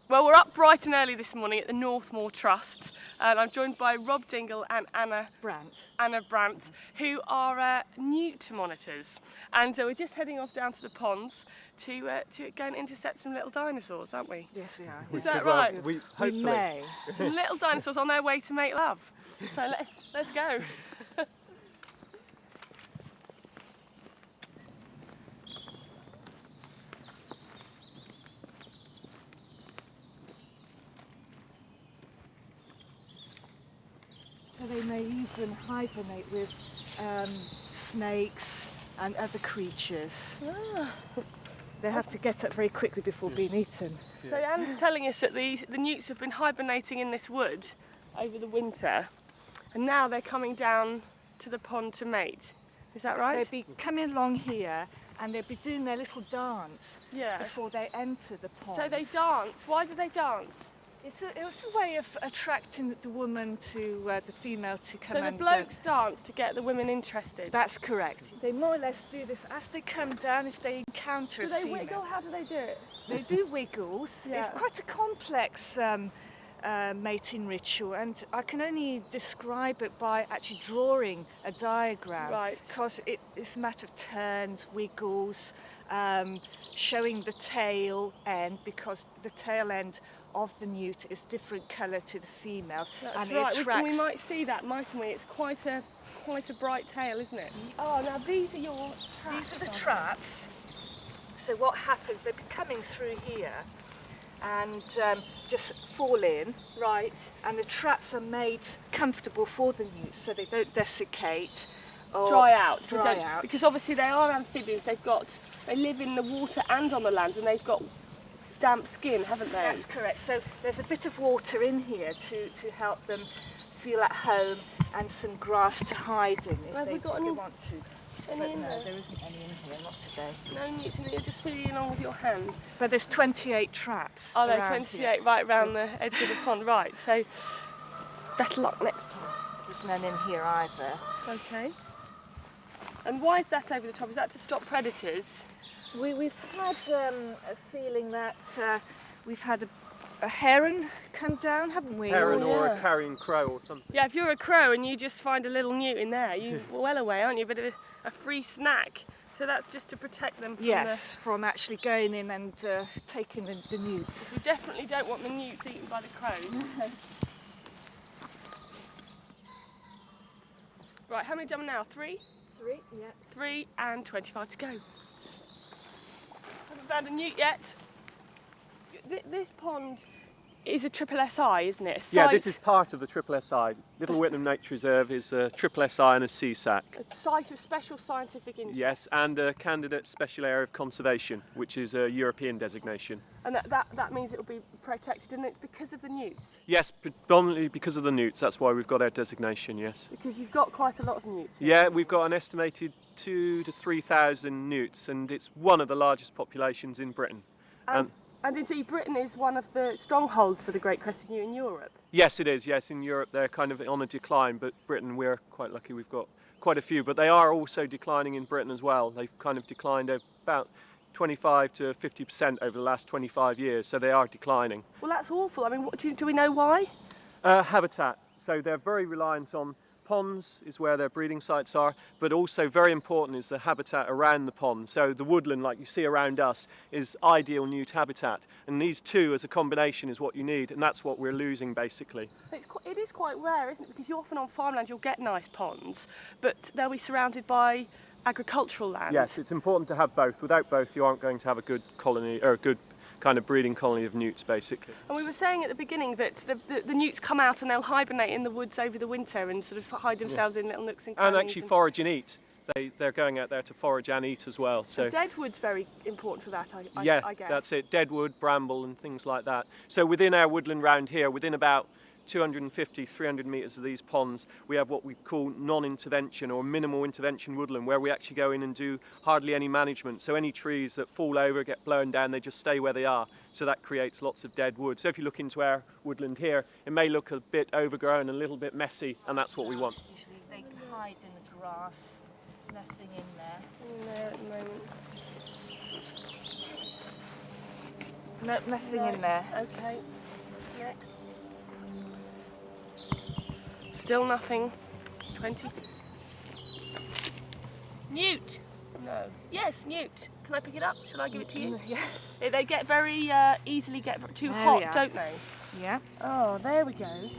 Well, we're up bright and early this morning at the Northmoor Trust, and I'm joined by Rob Dingle and Anna Brandt, who are newt monitors. And we're just heading off down to the ponds to go and intercept some little dinosaurs, aren't we? Yes, we are. Is that right? We may. Some little dinosaurs on their way to make love. So let's go. So they may even hibernate with snakes and other creatures. Ah. They have to get up very quickly before being eaten. Yeah. So Anne's telling us that the newts have been hibernating in this wood over the winter, and now they're coming down to the pond to mate. Is that right? They'll be coming along here and they'll be doing their little dance before they enter the pond. So they dance. Why do they dance? It's a way of attracting the woman to the female to come and... So the blokes dance to get the women interested? That's correct. They more or less do this as they come down if they encounter a female. Do they wiggle? How do they do it? They do wiggles. Yeah. It's quite a complex mating ritual, and I can only describe it by actually drawing a diagram. Right. Because it's a matter of turns, wiggles, showing the tail end, because the tail end of the newt is different colour to the females. That's and right. It attracts... We might see that, mightn't we? It's quite a bright tail, isn't it? Oh, now these are your traps. These are the traps. So what happens, they'll be coming through here and just fall in. Right. And the traps are made comfortable for the newts so they don't desiccate or dry out. Because obviously they are amphibians. They live in the water and on the land, and they've got damp skin, haven't they? That's correct. So there's a bit of water in here to help them feel at home, and some grass to hide in if they want to. Any in there? There isn't any in here, not today. No newts in there, you're just feeling along with your hand. But there's 28 traps. Oh, there's 28 right round the edge of the pond, right. So better luck next time. There's none in here either. Okay. And why is that over the top? Is that to stop predators? We've had a feeling that we've had a heron come down, haven't we? Heron or a carrion crow or something. Yeah, if you're a crow and you just find a little newt in there, you're well away, aren't you? A bit of a free snack. So that's just to protect them from from actually going in and taking the newts. We definitely don't want the newts eaten by the crows. Right, how many done now? 3? 3, yeah. 3 and 25 to go. Haven't found a newt yet. This pond is a triple SI, isn't it? Yeah, this is part of the triple SI. Little Whitnam Nature Reserve is a triple SI and a CSAC. A site of special scientific interest. Yes, and a candidate special area of conservation, which is a European designation. And that means it will be protected, and it's because of the newts? Yes, predominantly because of the newts. That's why we've got our designation, yes. Because you've got quite a lot of newts here. Yeah, we've got an estimated 2,000 to 3,000 newts, and it's one of the largest populations in Britain. And indeed, Britain is one of the strongholds for the great crested newt in Europe. Yes, it is. Yes, in Europe they're kind of on a decline, but Britain, we're quite lucky. We've got quite a few, but they are also declining in Britain as well. They've kind of declined about 25 to 50% over the last 25 years, so they are declining. Well, that's awful. I mean, do we know why? Habitat. So they're very reliant on ponds, is where their breeding sites are, but also very important is the habitat around the pond. So the woodland, like you see around us, is ideal newt habitat, and these two as a combination is what you need, and that's what we're losing basically. It is quite rare, isn't it? Because you often on farmland you'll get nice ponds, but they'll be surrounded by agricultural land. Yes, it's important to have both. Without both you aren't going to have a good colony, or a good kind of breeding colony of newts basically. And we were saying at the beginning that the newts come out and they'll hibernate in the woods over the winter and sort of hide themselves in little nooks and crannies. And actually forage and eat. They're going out there to forage and eat as well. So deadwood's very important for that, I guess. That's it. Deadwood, bramble and things like that. So within our woodland round here, within about 250, 300 metres of these ponds, we have what we call non-intervention or minimal intervention woodland, where we actually go in and do hardly any management. So any trees that fall over, get blown down, they just stay where they are. So that creates lots of dead wood. So if you look into our woodland here, it may look a bit overgrown, a little bit messy, and that's what we want. Usually they hide in the grass, nothing in there. In there at the moment. No, nothing in there. Okay. Next. Still nothing. 20. Newt. No. Yes, Newt. Can I pick it up? Shall I give it to you? Yeah. They get very easily too There we hot, are. don't they? Yeah. Oh, there we go.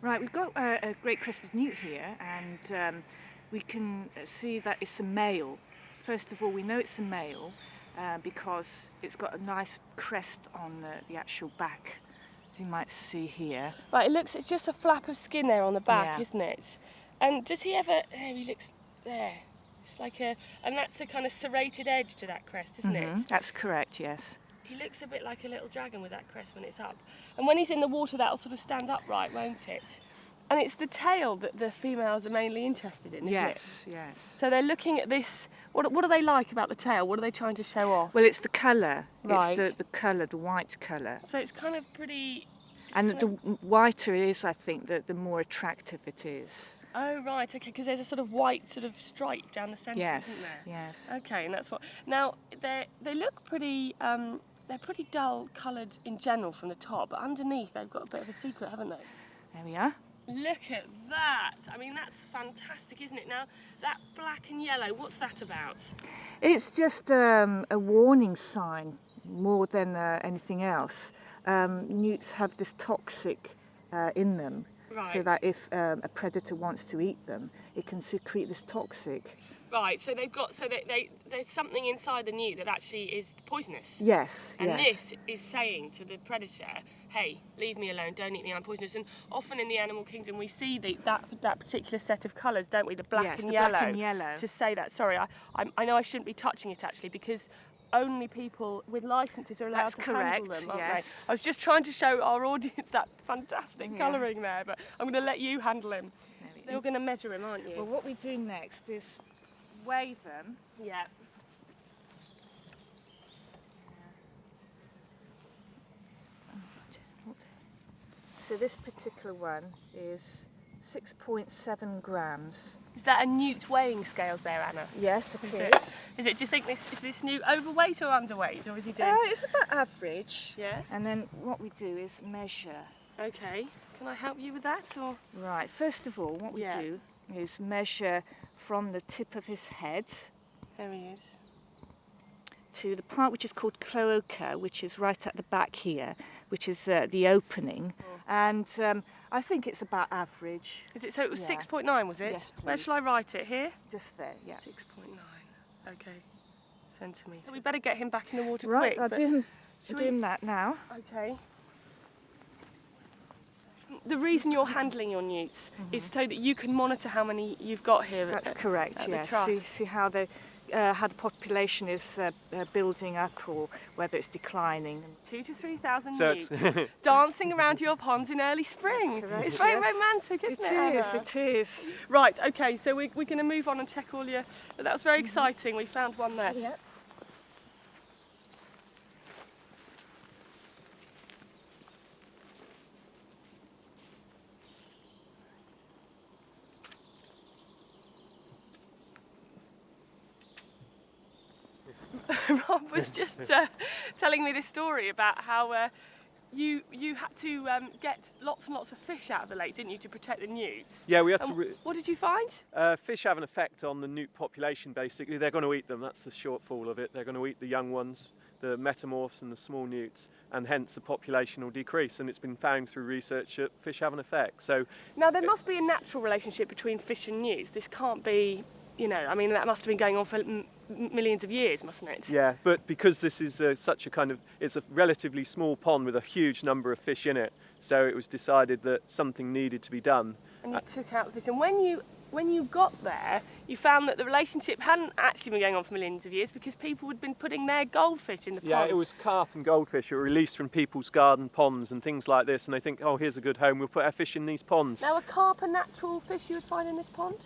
Right, we've got a great crested newt here, and we can see that it's a male. First of all, we know it's a male because it's got a nice crest on the actual back, as you might see here. Right, it's just a flap of skin there on the back, Yeah. isn't it? And does he ever? There he looks there. It's like and that's a kind of serrated edge to that crest, isn't it? That's correct, yes. He looks a bit like a little dragon with that crest when it's up. And when he's in the water, that'll sort of stand upright, won't it? And it's the tail that the females are mainly interested in, isn't it? Yes, yes. So they're looking at this. What do they like about the tail? What are they trying to show off? Well, it's the colour. Right. It's the colour, the white colour. So it's kind of pretty. And the whiter it is, I think, the more attractive it is. Oh right, okay, because there's a sort of white sort of stripe down the centre, Yes, isn't there? yes. Okay, and that's what. Now they look pretty. They're pretty dull coloured in general from the top, but underneath they've got a bit of a secret, haven't they? There we are. Look at that! I mean, that's fantastic, isn't it? Now that black and yellow, what's that about? It's just a warning sign more than anything else. Newts have this toxic in them, so Right. that if a predator wants to eat them, it can secrete this toxic. Right, so there's something inside the newt that actually is poisonous. Yes, And yes. this is saying to the predator, hey, leave me alone, don't eat me, I'm poisonous. And often in the animal kingdom we see that particular set of colours, don't we? The black, Yes, and, the yellow, black and yellow. to say that. Sorry, I know I shouldn't be touching it actually, because only people with licences are allowed That's to handle correct, them, aren't yes. they? I was just trying to show our audience that fantastic Yeah. colouring there, but I'm going to let you handle him. There we go. You're going to measure him, aren't you? Well, what we do next is weigh them. Yeah. So this particular one is 6.7 grams. Is that a newt weighing scales there, Anna? Yes, Is it it? is. Do you think is this newt overweight or underweight, or is he doing? It's about average. Yeah. And then what we do is measure. Okay. Can I help you with that, or? Right, first of all, what we Yeah. do is measure from the tip of his head There he is. to the part which is called cloaca, which is right at the back here, which is the opening. And I think it's about average, Is it? So it was Yeah. 6.9, was it? Yes, Where please. shall I write it? Here. just there, yeah. 6.9. Okay. Centimetres. So we better get him back in the water Right, quick. I'll but- do should him that now. Okay. The reason you're handling your newts is so that you can monitor how many you've got here. That's correct, at the yes. trust. See how the population is building up or whether it's declining. 2,000 to 3,000 So newts it's dancing around your ponds in early spring. correct, It's very yes. romantic, isn't it? Anna? It is. Right, okay, so we're going to move on and check all your... That was very exciting, we found one there. Yeah. Rob was just telling me this story about how you had to get lots and lots of fish out of the lake, didn't you, to protect the newts? yeah, we have to. And what did you find? Fish have an effect on the newt population. Basically, they're going to eat them. That's the shortfall of it. They're going to eat the young ones, the metamorphs and the small newts, and hence the population will decrease. And it's been found through research that fish have an effect. So Now, there must be a natural relationship between fish and newts. This can't be, you know, I mean, that must have been going on for millions of years, mustn't it? yeah, but because this is such a kind of, it's a relatively small pond with a huge number of fish in it, so it was decided that something needed to be done. And you took out the fish. And when you got there, you found that the relationship hadn't actually been going on for millions of years because people had been putting their goldfish in the Yeah, pond. it was carp and goldfish that were released from people's garden ponds and things like this, and they think, oh, here's a good home, we'll put our fish in these ponds. Now, are carp a natural fish you would find in this pond?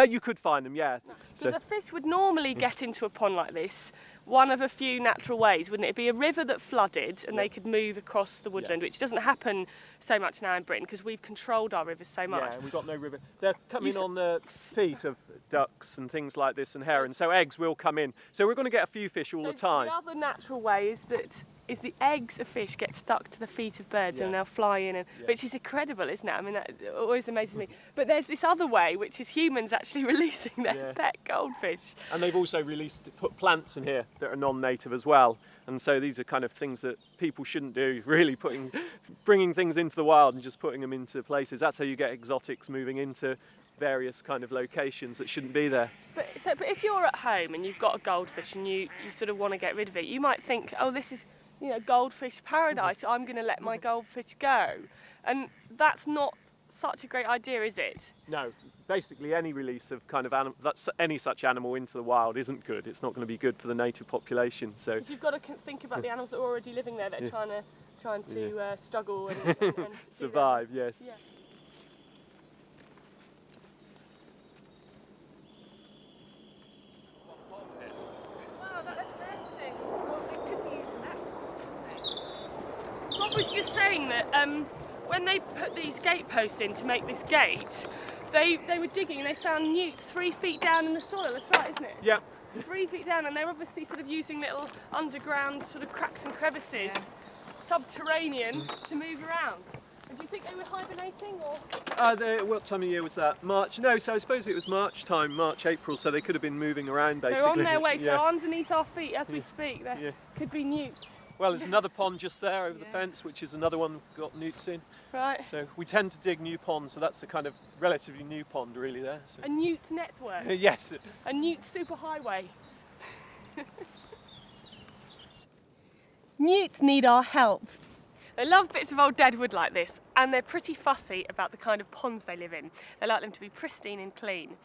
You could find them, yeah. Because a fish would normally get into a pond like this one of a few natural ways, wouldn't it? It'd be a river that flooded and they could move across the woodland, which doesn't happen so much now in Britain because we've controlled our rivers so much. Yeah, we've got no river. They're coming on the feet of ducks and things like this and herons, so eggs will come in. So we're going to get a few fish all the time. The other natural way is the eggs of fish get stuck to the feet of birds and they'll fly in, which is incredible, isn't it? I mean, that always amazes me. But there's this other way, which is humans actually releasing their pet goldfish. And they've also put plants in here that are non-native as well. And so these are kind of things that people shouldn't do, really, bringing things into the wild and just putting them into places. That's how you get exotics moving into various kind of locations that shouldn't be there. But if you're at home and you've got a goldfish and you sort of want to get rid of it, you might think, oh, this is, you know, goldfish paradise, so I'm going to let my goldfish go. And that's not such a great idea, is it? No, basically any release of kind of any such animal into the wild isn't good. It's not going to be good for the native population. So you've got to think about the animals that are already living there that are trying to struggle and survive. Yes. Yeah. Wow, that's amazing. Well, they could be using that. Rob was just saying that when they put these gate posts in to make this gate, they were digging and they found newts 3 feet down in the soil. That's right, isn't it? Yeah. 3 feet down, and they're obviously sort of using little underground sort of cracks and crevices, subterranean, to move around. And do you think they were hibernating, or? What time of year was that? March? No, so I suppose it was March time, March, April, so they could have been moving around basically. They're on their way, so underneath our feet as we speak, there could be newts. Well, there's another pond just there over the fence, which is another one we've got newts in. Right. So we tend to dig new ponds, so that's a kind of relatively new pond really there. So. A newt network. Yes. A newt superhighway. Newts need our help. They love bits of old dead wood like this, and they're pretty fussy about the kind of ponds they live in. They like them to be pristine and clean.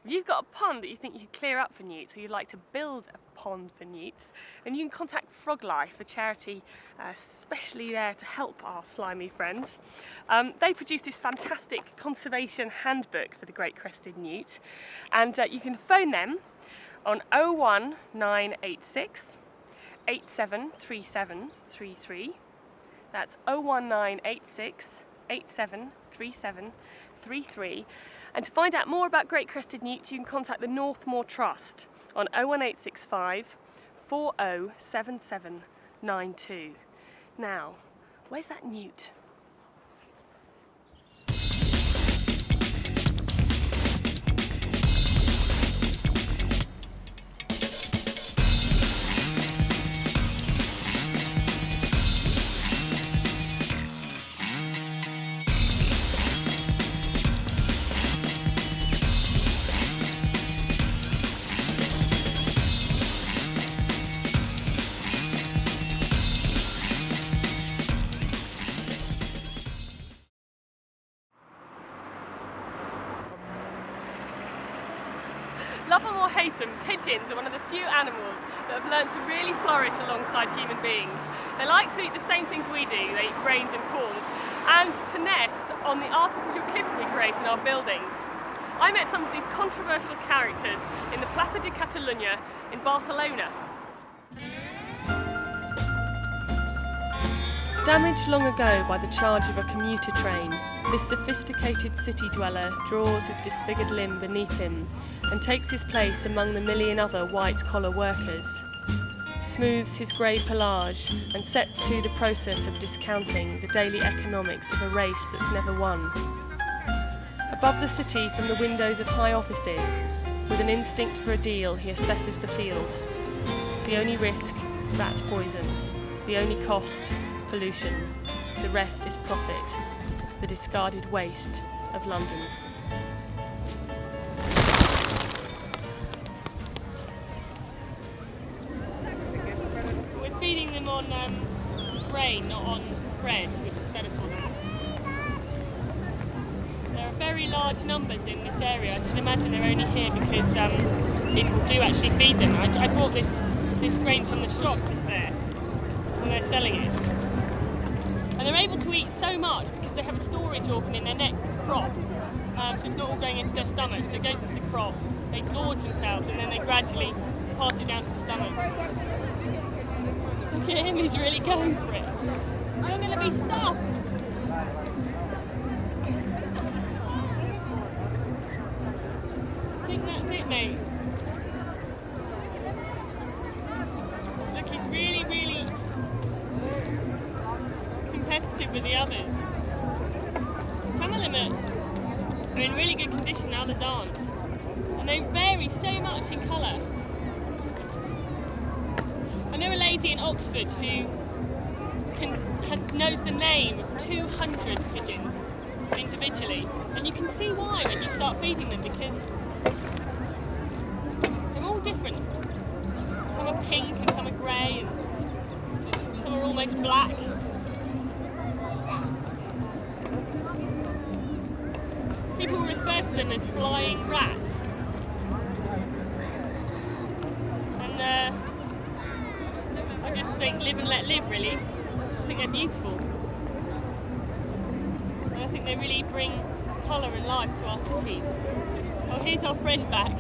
If you've got a pond that you think you could clear up for newts, or you'd like to build a pond for newts, then you can contact Frog Life, a charity especially there to help our slimy friends. They produced this fantastic conservation handbook for the great crested newt, and you can phone them on 01986 873733. That's 01986 873733. And to find out more about great crested newts, you can contact the Northmore Trust on 01865 407792. Now, where's that newt? Love them or hate them, pigeons are one of the few animals that have learned to really flourish alongside human beings. They like to eat the same things we do. They eat grains and corns, and to nest on the artificial cliffs we create in our buildings. I met some of these controversial characters in the Plaza de Catalunya in Barcelona. Damaged long ago by the charge of a commuter train, this sophisticated city dweller draws his disfigured limb beneath him and takes his place among the million other white-collar workers, smooths his grey pelage and sets to the process of discounting the daily economics of a race that's never won. Above the city, from the windows of high offices, with an instinct for a deal, he assesses the field. The only risk, rat poison. The only cost, pollution. The rest is profit. The discarded waste of London. We're feeding them on grain, not on bread, which is better for them. There are very large numbers in this area. I should imagine they're only here because people do actually feed them. I bought this grain from the shop just there, and they're selling it. And they're able to eat so much because they have a storage organ in their neck called crop. So it's not all going into their stomach, so it goes into the crop. They gorge themselves and then they gradually pass it down to the stomach. Look at him, he's really going for it. I'm going to be stuffed. I think that's it, mate. Look, he's really, really competitive with the others. Some of them are in really good condition, others aren't. And they vary so much in colour. I know a lady in Oxford who knows the name of 200 pigeons individually, and you can see why when you start feeding them, because they're all different. Some are pink and some are grey and some are almost black. People refer to them as flying rats. And I just think live and let live, really. I think they're beautiful. And I think they really bring colour and life to our cities. Oh, here's our friend back.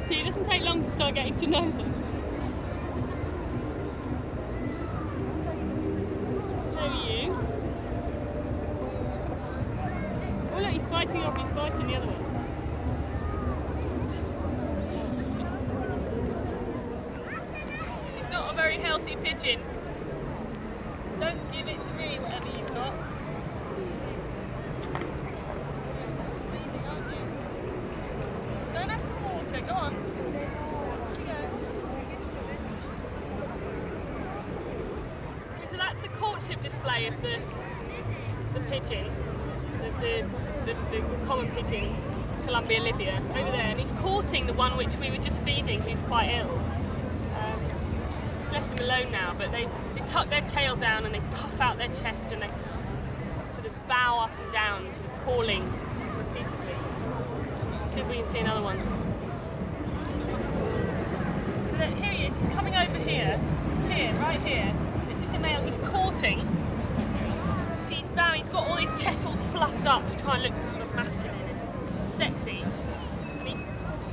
See, it doesn't take long to start getting to know them. How are you? Oh look, he's fighting off, he's biting the other one. She's not a very healthy pigeon. Don't give it to me, whatever you've got. Sneezing, aren't you? Go and have some water, go on. Here you go. Okay, so that's the courtship display of the pigeon, the common pigeon, Columbia Libya, over there, and he's courting the one which we were just feeding, who's quite ill. Left him alone now, but they tuck their tail down and they puff out their chest and they sort of bow up and down, sort of calling repeatedly. See if we can see another one. So that, here he is, he's coming over here, right here. This is a male, he's courting. See, he's bowing, he's got all his chest all fluffed up to try and look sort of masculine and sexy. And he's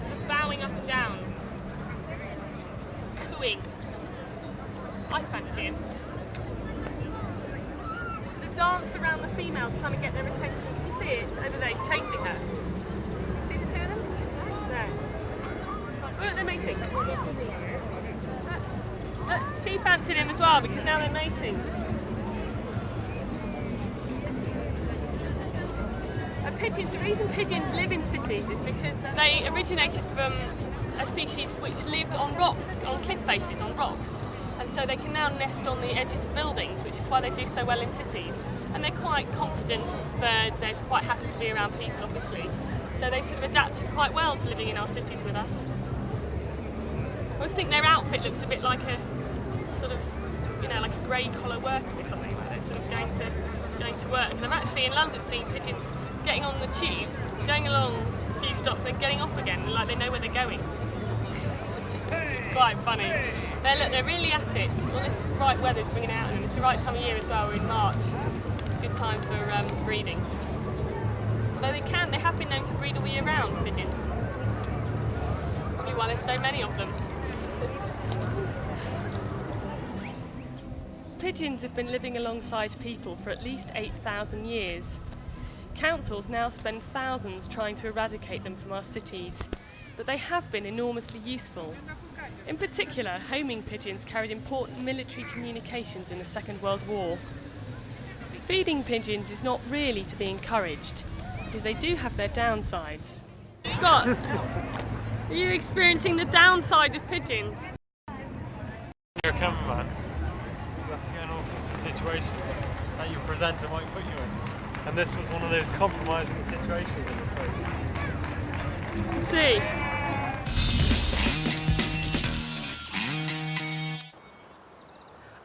sort of bowing up and down, cooing. I fancy him. Sort of dance around the females, trying to get their attention. Can you see it? Over there, he's chasing her. You see the two of them? There. Oh, look, they're mating. Look, she fancied him as well because now they're mating. Pigeons, the reason pigeons live in cities is because they originated from a species which lived on rock, on cliff faces, on rocks. And so they can now nest on the edges of buildings, which is why they do so well in cities. And they're quite confident birds, they're quite happy to be around people, obviously. So they've sort of adapted quite well to living in our cities with us. I always think their outfit looks a bit like a sort of, you know, like a grey collar worker or something, like they're sort of going to work. And I've actually in London seen pigeons getting on the tube, going along a few stops and getting off again, like they know where they're going. Which is quite funny. They're really at it. All this bright weather's bringing it out in them. It's the right time of year as well. We're in March. Good time for breeding. Although they have been known to breed all year round, pigeons. Probably why there's so many of them. Pigeons have been living alongside people for at least 8,000 years. Councils now spend thousands trying to eradicate them from our cities. But they have been enormously useful. In particular, homing pigeons carried important military communications in the Second World War. Feeding pigeons is not really to be encouraged, because they do have their downsides. Scott, are you experiencing the downside of pigeons? You're a cameraman. You have to get in all sorts of situations that your presenter might put you in. And this was one of those compromising situations, I'm afraid. See.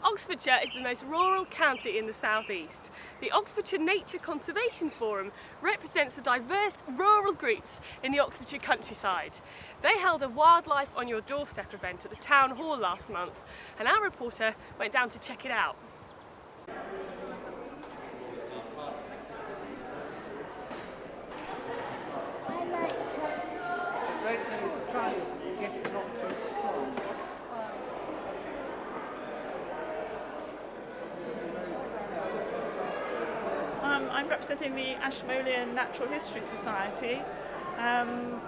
Oxfordshire is the most rural county in the southeast. The Oxfordshire Nature Conservation Forum represents the diverse rural groups in the Oxfordshire countryside. They held a wildlife on your doorstep event at the town hall last month, and our reporter went down to check it out. great thing to try and get it not too strong. I'm representing the Ashmolean Natural History Society.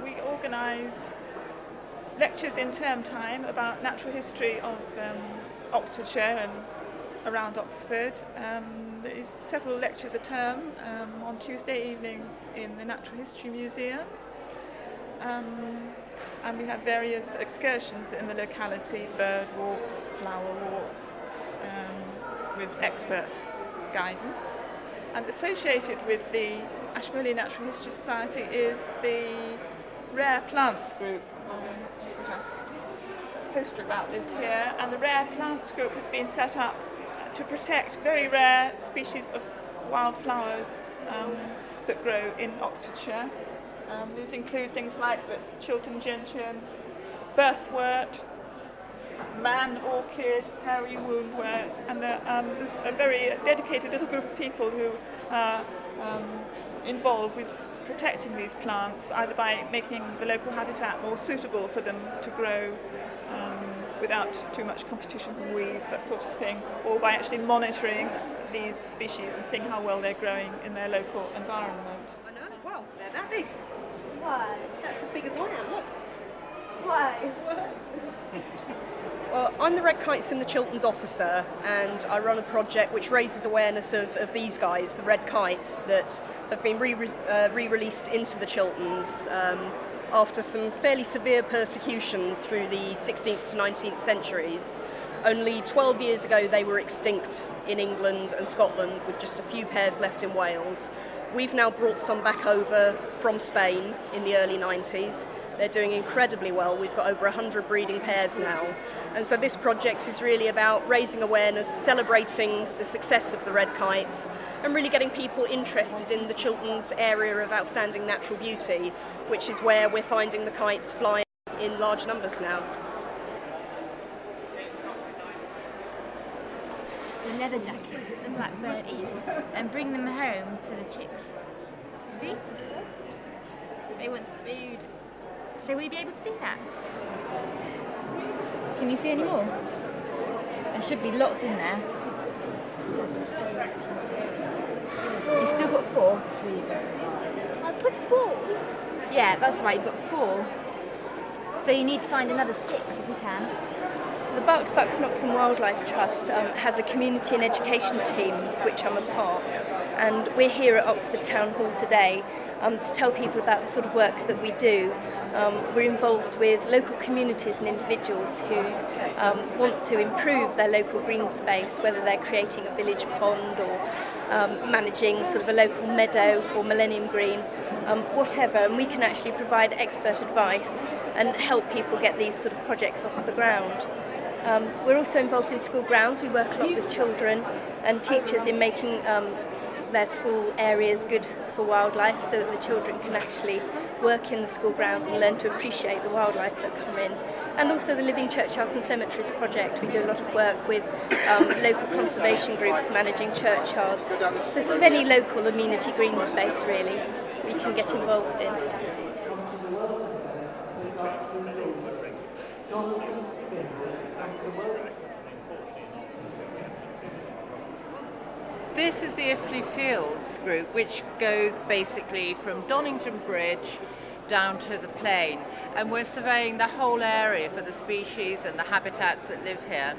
We organise lectures in term time about natural history of Oxfordshire and around Oxford. There is several lectures a term on Tuesday evenings in the Natural History Museum. And we have various excursions in the locality, bird walks, flower walks, with expert guidance. And associated with the Ashmolean Natural History Society is the Rare Plants Group. I've got a poster about this here. And the Rare Plants Group has been set up to protect very rare species of wildflowers that grow in Oxfordshire. These include things like the Chiltern gentian, birthwort, man orchid, hairy woundwort, and there's a very dedicated little group of people who are involved with protecting these plants, either by making the local habitat more suitable for them to grow without too much competition from weeds, that sort of thing, or by actually monitoring these species and seeing how well they're growing in their local environment. I know, wow, they're that big. Why? That's as big as I am, look. Why? Well, I'm the Red Kites and the Chilterns officer, and I run a project which raises awareness of these guys, the Red Kites, that have been re-released into the Chilterns after some fairly severe persecution through the 16th to 19th centuries. Only 12 years ago they were extinct in England and Scotland, with just a few pairs left in Wales. We've now brought some back over from Spain in the early 90s. They're doing incredibly well. We've got over 100 breeding pairs now. And so this project is really about raising awareness, celebrating the success of the Red Kites, and really getting people interested in the Chilterns area of outstanding natural beauty, which is where we're finding the kites flying in large numbers now. The leather jackets that the blackbirdies and bring them home to the chicks. See? They want food. So will you be able to do that? Can you see any more? There should be lots in there. You've still got 4. I put 4. Yeah, that's right, you've got 4. So you need to find another 6 if you can. The Berks, Bucks and Oxon Wildlife Trust has a community and education team of which I'm a part, and we're here at Oxford Town Hall today to tell people about the sort of work that we do. We're involved with local communities and individuals who want to improve their local green space, whether they're creating a village pond or managing sort of a local meadow or millennium green, whatever, and we can actually provide expert advice and help people get these sort of projects off the ground. We're also involved in school grounds. We work a lot with children and teachers in making their school areas good for wildlife, so that the children can actually work in the school grounds and learn to appreciate the wildlife that come in. And also the Living Churchyards and Cemeteries project. We do a lot of work with local conservation groups managing churchyards. So sort of any local amenity green space really we can get involved in. This is the Iffley Fields group, which goes basically from Donington Bridge down to the plain, and we're surveying the whole area for the species and the habitats that live here.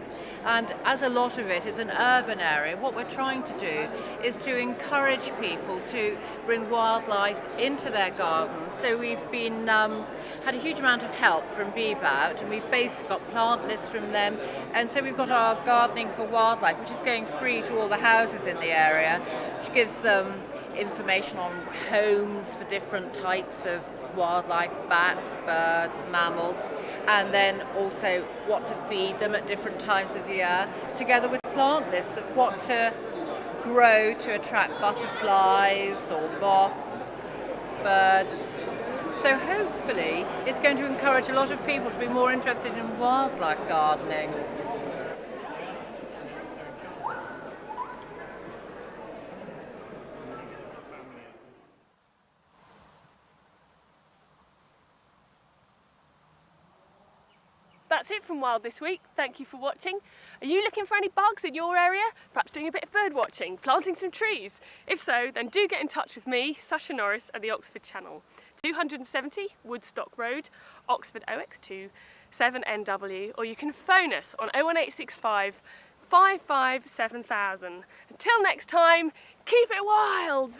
And as a lot of it is an urban area, what we're trying to do is to encourage people to bring wildlife into their gardens. So we've been had a huge amount of help from Bebout, and we've basically got plant lists from them, and so we've got our Gardening for Wildlife, which is going free to all the houses in the area, which gives them information on homes for different types of wildlife, bats, birds, mammals, and then also what to feed them at different times of the year, together with plant lists of what to grow to attract butterflies or moths, birds. So hopefully it's going to encourage a lot of people to be more interested in wildlife gardening. that's it from Wild this week. Thank you for watching. Are you looking for any bugs in your area? Perhaps doing a bit of bird watching, planting some trees? If so, then do get in touch with me, Sasha Norris, at the Oxford Channel. 270 Woodstock Road, Oxford OX2 7NW, or you can phone us on 01865 55 7000. Until next time, keep it wild!